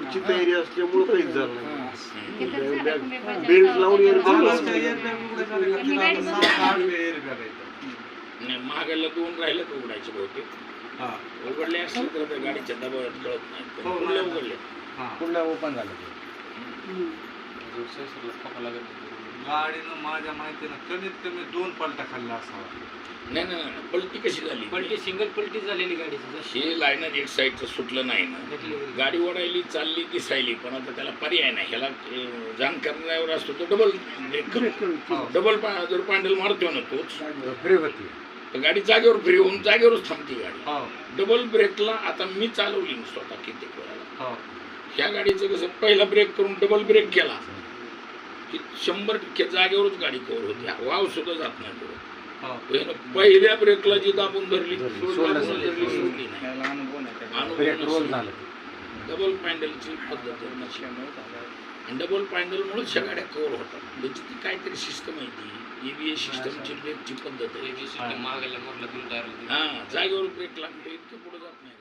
बेल्टची तयारी असल्यामुळे काहीच झालं नाही. बेल्ट लावून महागायला 2 राहिले तर उघडायचे बहुतेक उघडले असले तर त्या गाडीच्या दबावात कळत नाही पुढल्या उघडले पुढल्या ओपन झालं गाडीनं माझ्या माहितीनं कमीत कमी 2 पलटा खाल्ला असावा. नाही पलटी कशी झाली पलटी सिंगल पलटी झालेली गाडी हे लाईनर एक साईडचं सुटलं नाही ना गाडी ओढायली चालली दिसायली पण आता त्याला पर्याय नाही ह्याला जाण करण्यावर असतो तो डबल ब्रेक करतो डबल जर पांडल मारतो ना तोच फ्री होती तर गाडी जागेवर फ्री होऊन जागेवरच थांबते गाडी डबल ब्रेकला आता मी चालवली स्वतः कित्येक वेळाला ह्या गाडीचं कसं पहिला ब्रेक करून डबल ब्रेक केला की 100% जागेवरच गाडी कव्हर होती वाव सुद्धा जात नाही पुढे पहिल्या ब्रेकला जी दाबून धरली सोडली नाही डबल पॅन्डलची पद्धत डबल पॅन्डलमुळेच ह्या गाड्या कव्हर होतात त्याची ती काहीतरी सिस्टम आहे ती EBS सिस्टमची ब्रेकची पद्धत आहे मागायला हा जागेवर ब्रेक लागते इतकं पुढे जात नाही